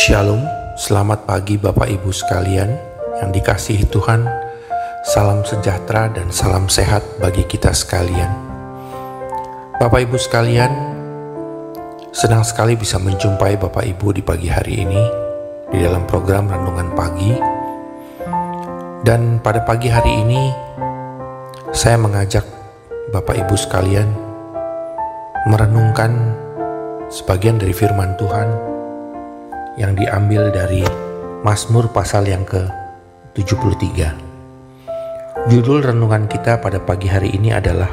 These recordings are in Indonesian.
Shalom, selamat pagi Bapak Ibu sekalian yang dikasihi Tuhan. Salam sejahtera dan salam sehat bagi kita sekalian. Bapak Ibu sekalian, senang sekali bisa menjumpai Bapak Ibu di pagi hari ini di dalam program Renungan Pagi. Dan pada pagi hari ini saya mengajak Bapak Ibu sekalian merenungkan sebagian dari firman Tuhan yang diambil dari Mazmur pasal yang ke-73. Judul renungan kita pada pagi hari ini adalah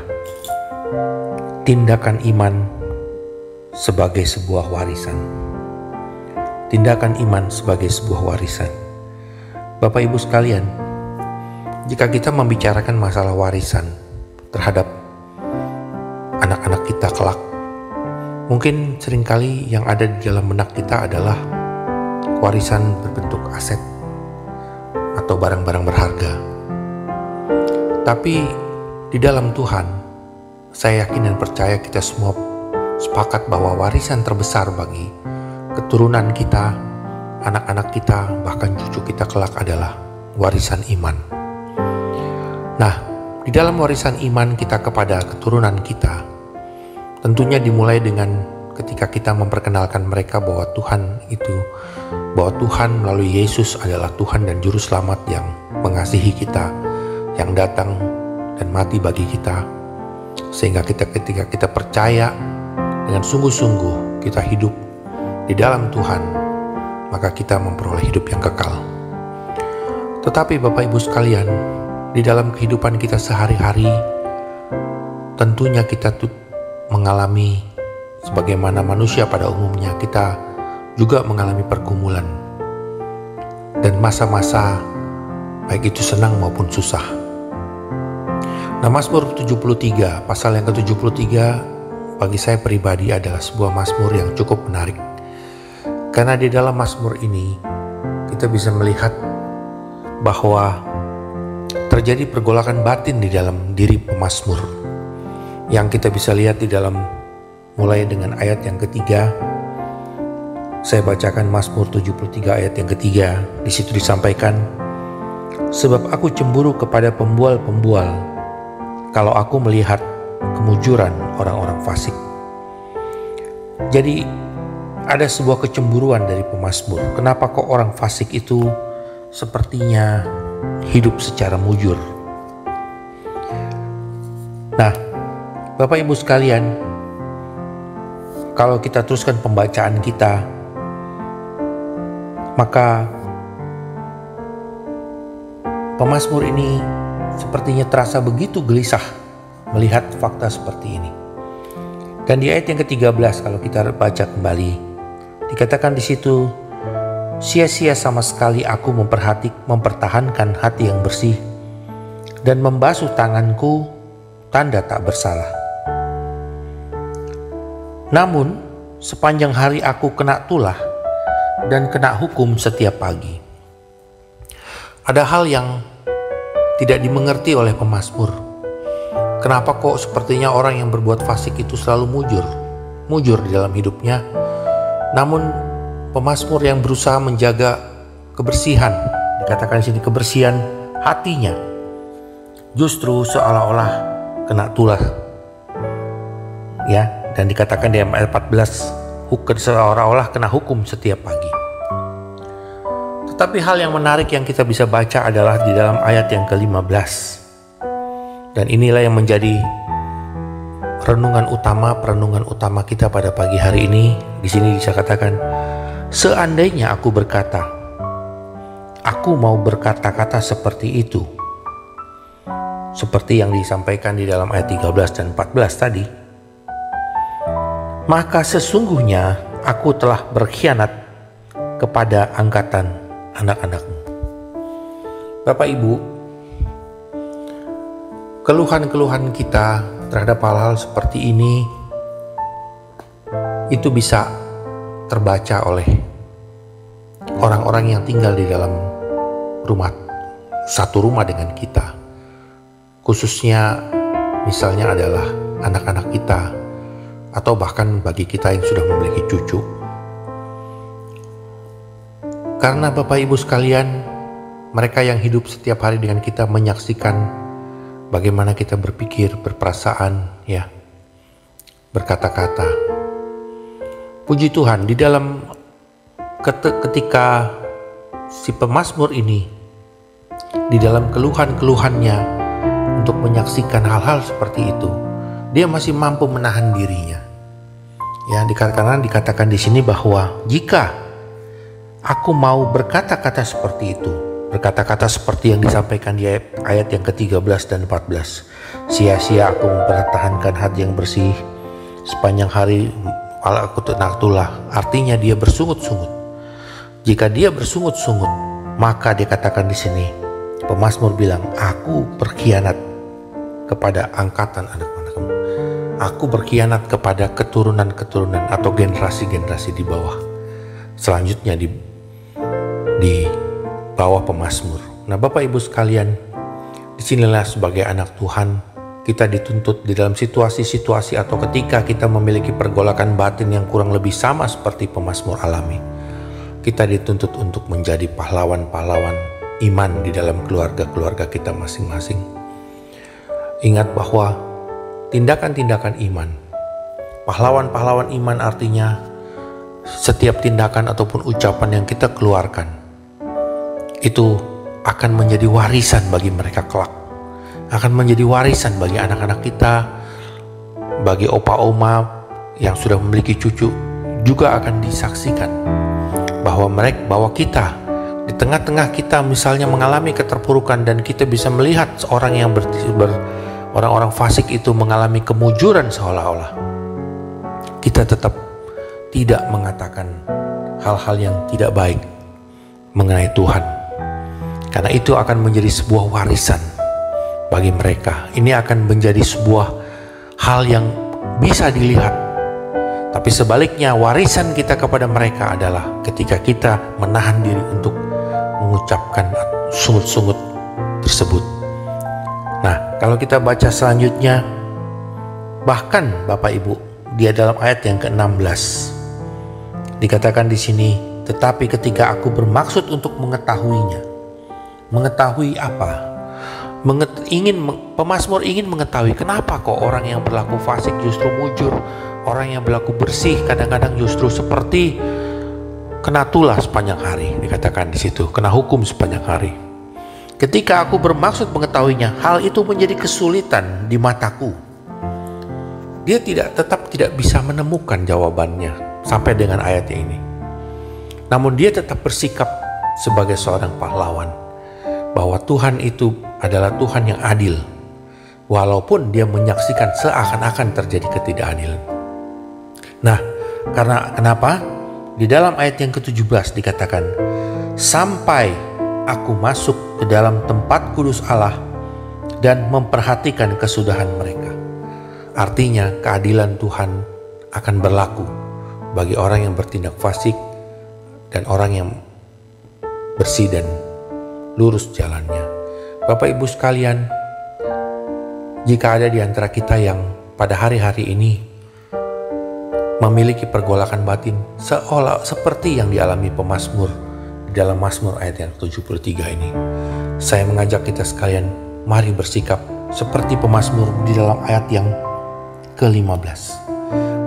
Tindakan Iman sebagai sebuah warisan. Tindakan iman sebagai sebuah warisan. Bapak Ibu sekalian, jika kita membicarakan masalah warisan terhadap anak-anak kita kelak, mungkin seringkali yang ada di dalam benak kita adalah warisan berbentuk aset atau barang-barang berharga. Tapi di dalam Tuhan, saya yakin dan percaya kita semua sepakat bahwa warisan terbesar bagi keturunan kita, anak-anak kita, bahkan cucu kita kelak adalah warisan iman. Nah, di dalam warisan iman kita kepada keturunan kita, tentunya dimulai dengan ketika kita memperkenalkan mereka bahwa Tuhan melalui Yesus adalah Tuhan dan Juru Selamat yang mengasihi kita, yang datang dan mati bagi kita, sehingga ketika kita percaya dengan sungguh-sungguh kita hidup di dalam Tuhan, maka kita memperoleh hidup yang kekal. Tetapi Bapak Ibu sekalian, di dalam kehidupan kita sehari-hari, tentunya kita mengalami sebagaimana manusia pada umumnya, kita juga mengalami pergumulan dan masa-masa baik itu senang maupun susah. Nah, Mazmur 73 pasal yang ke-73 bagi saya pribadi adalah sebuah mazmur yang cukup menarik. Karena di dalam mazmur ini kita bisa melihat bahwa terjadi pergolakan batin di dalam diri pemazmur, yang kita bisa lihat di dalam mulai dengan ayat yang ketiga. Saya bacakan Mazmur 73 ayat yang ketiga. Di situ disampaikan, sebab aku cemburu kepada pembual-pembual kalau aku melihat kemujuran orang-orang fasik. Jadi ada sebuah kecemburuan dari pemazmur. Kenapa kok orang fasik itu sepertinya hidup secara mujur? Nah, Bapak Ibu sekalian, kalau kita teruskan pembacaan kita, maka pemazmur ini sepertinya terasa begitu gelisah melihat fakta seperti ini. Dan di ayat yang ke-13 kalau kita baca kembali, dikatakan di situ, sia-sia sama sekali aku mempertahankan hati yang bersih dan membasuh tanganku tanda tak bersalah. Namun sepanjang hari aku kena tulah dan kena hukum setiap pagi. Ada hal yang tidak dimengerti oleh pemazmur. Kenapa kok sepertinya orang yang berbuat fasik itu selalu mujur di dalam hidupnya, namun pemazmur yang berusaha menjaga kebersihan, dikatakan di sini kebersihan hatinya, justru seolah-olah kena tulah. Ya, dan dikatakan di ayat 14, seolah-olah kena hukum setiap pagi. Tetapi hal yang menarik yang kita bisa baca adalah di dalam ayat yang ke-15. Dan inilah yang menjadi perenungan utama kita pada pagi hari ini. Di sini bisa katakan, seandainya aku berkata, aku mau berkata-kata seperti itu, seperti yang disampaikan di dalam ayat 13 dan 14 tadi, maka sesungguhnya aku telah berkhianat kepada angkatan anak-anakmu. Bapak Ibu, keluhan-keluhan kita terhadap hal-hal seperti ini itu bisa terbaca oleh orang-orang yang tinggal di dalam satu rumah dengan kita. Khususnya misalnya adalah anak-anak kita, atau bahkan bagi kita yang sudah memiliki cucu. Karena Bapak Ibu sekalian, mereka yang hidup setiap hari dengan kita menyaksikan bagaimana kita berpikir, berperasaan, ya, berkata-kata. Puji Tuhan, di dalam ketika si pemazmur ini, di dalam keluhan-keluhannya untuk menyaksikan hal-hal seperti itu, dia masih mampu menahan dirinya. Ya, dikatakan di sini bahwa jika aku mau berkata-kata seperti itu, berkata-kata seperti yang disampaikan di ayat yang ke-13 dan 14. Sia-sia aku mempertahankan hati yang bersih, sepanjang hari aku tenaktulah. Artinya dia bersungut-sungut. Jika dia bersungut-sungut, maka dikatakan di sini, pemazmur bilang, aku berkhianat kepada angkatan anak-anakmu. Aku berkhianat kepada keturunan-keturunan atau generasi-generasi di bawah. Selanjutnya di bawah pemazmur. Nah, Bapak Ibu sekalian, disinilah sebagai anak Tuhan kita dituntut di dalam situasi-situasi atau ketika kita memiliki pergolakan batin yang kurang lebih sama seperti pemazmur alami. Kita dituntut untuk menjadi pahlawan-pahlawan iman di dalam keluarga-keluarga kita masing-masing. Ingat bahwa tindakan-tindakan iman, pahlawan-pahlawan iman artinya setiap tindakan ataupun ucapan yang kita keluarkan itu akan menjadi warisan bagi mereka kelak, akan menjadi warisan bagi anak-anak kita, bagi opa-oma yang sudah memiliki cucu, juga akan disaksikan bahwa kita di tengah-tengah kita misalnya mengalami keterpurukan dan kita bisa melihat seorang yang orang-orang fasik itu mengalami kemujuran, seolah-olah kita tetap tidak mengatakan hal-hal yang tidak baik mengenai Tuhan. Karena itu akan menjadi sebuah warisan bagi mereka. Ini akan menjadi sebuah hal yang bisa dilihat. Tapi sebaliknya, warisan kita kepada mereka adalah ketika kita menahan diri untuk mengucapkan sungut-sungut tersebut. Nah, kalau kita baca selanjutnya, bahkan Bapak Ibu, dia dalam ayat yang ke-16 dikatakan di sini, tetapi ketika aku bermaksud untuk mengetahuinya. Mengetahui apa? Pemazmur ingin mengetahui kenapa kok orang yang berlaku fasik justru mujur, orang yang berlaku bersih kadang-kadang justru seperti kena tulah sepanjang hari, dikatakan di situ, kena hukum sepanjang hari. Ketika aku bermaksud mengetahuinya, hal itu menjadi kesulitan di mataku. Dia tetap tidak bisa menemukan jawabannya sampai dengan ayat ini. Namun dia tetap bersikap sebagai seorang pahlawan, bahwa Tuhan itu adalah Tuhan yang adil, walaupun dia menyaksikan seakan-akan terjadi ketidakadilan. Nah, kenapa? Di dalam ayat yang ke-17 dikatakan, sampai aku masuk ke dalam tempat kudus Allah dan memperhatikan kesudahan mereka. Artinya keadilan Tuhan akan berlaku bagi orang yang bertindak fasik dan orang yang bersih dan lurus jalannya. Bapak Ibu sekalian, jika ada di antara kita yang pada hari-hari ini memiliki pergolakan batin seperti yang dialami pemazmur di dalam Mazmur ayat yang 73 ini, saya mengajak kita sekalian, mari bersikap seperti pemazmur di dalam ayat yang ke-15.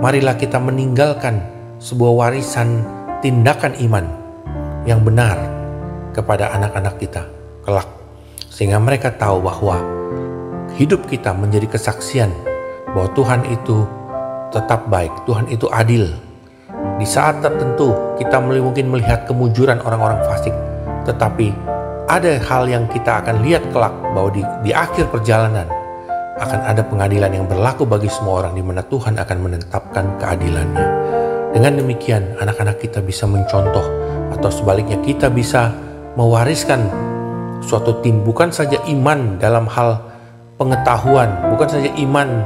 Marilah kita meninggalkan sebuah warisan tindakan iman yang benar kepada anak-anak kita kelak, sehingga mereka tahu bahwa hidup kita menjadi kesaksian bahwa Tuhan itu tetap baik, Tuhan itu adil. Di saat tertentu kita mungkin melihat kemujuran orang-orang fasik, tetapi ada hal yang kita akan lihat kelak bahwa di akhir perjalanan akan ada pengadilan yang berlaku bagi semua orang, di mana Tuhan akan menetapkan keadilannya. Dengan demikian anak-anak kita bisa mencontoh, atau sebaliknya kita bisa mewariskan suatu tim, bukan saja iman dalam hal pengetahuan, bukan saja iman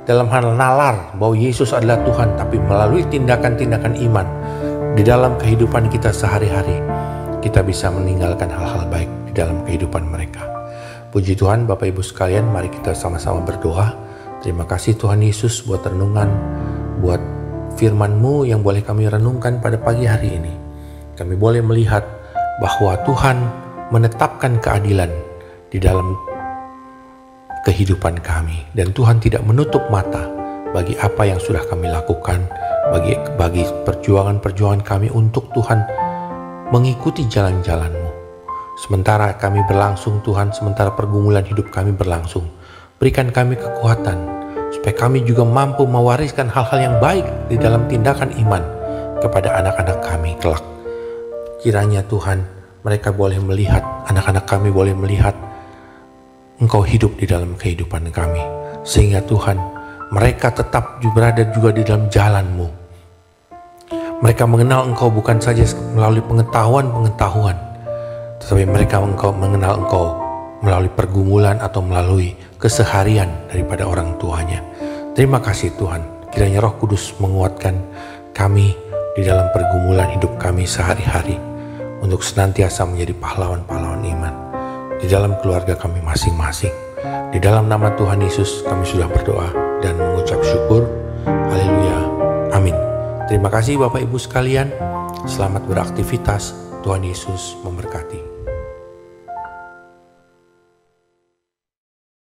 dalam hal nalar bahwa Yesus adalah Tuhan, tapi melalui tindakan-tindakan iman di dalam kehidupan kita sehari-hari, kita bisa meninggalkan hal-hal baik di dalam kehidupan mereka. Puji Tuhan, Bapak Ibu sekalian, mari kita sama-sama berdoa. Terima kasih Tuhan Yesus buat renungan, buat firman-Mu yang boleh kami renungkan pada pagi hari ini. Kami boleh melihat bahwa Tuhan menetapkan keadilan di dalam kehidupan kami, dan Tuhan tidak menutup mata bagi apa yang sudah kami lakukan, bagi perjuangan-perjuangan kami untuk Tuhan mengikuti jalan-jalan-Mu. Sementara kami berlangsung Tuhan, sementara pergumulan hidup kami berlangsung, berikan kami kekuatan supaya kami juga mampu mewariskan hal-hal yang baik di dalam tindakan iman kepada anak-anak kami kelak. Kiranya Tuhan, mereka boleh melihat, anak-anak kami boleh melihat Engkau hidup di dalam kehidupan kami, sehingga Tuhan, mereka tetap berada juga di dalam jalan-Mu. Mereka mengenal Engkau bukan saja melalui pengetahuan, tetapi mereka mengenal Engkau melalui pergumulan atau melalui keseharian daripada orang tuanya. Terima kasih Tuhan, kiranya Roh Kudus menguatkan kami di dalam pergumulan hidup kami sehari-hari untuk senantiasa menjadi pahlawan-pahlawan iman di dalam keluarga kami masing-masing. Di dalam nama Tuhan Yesus kami sudah berdoa dan mengucap syukur. Haleluya. Amin. Terima kasih Bapak Ibu sekalian. Selamat beraktivitas. Tuhan Yesus memberkati.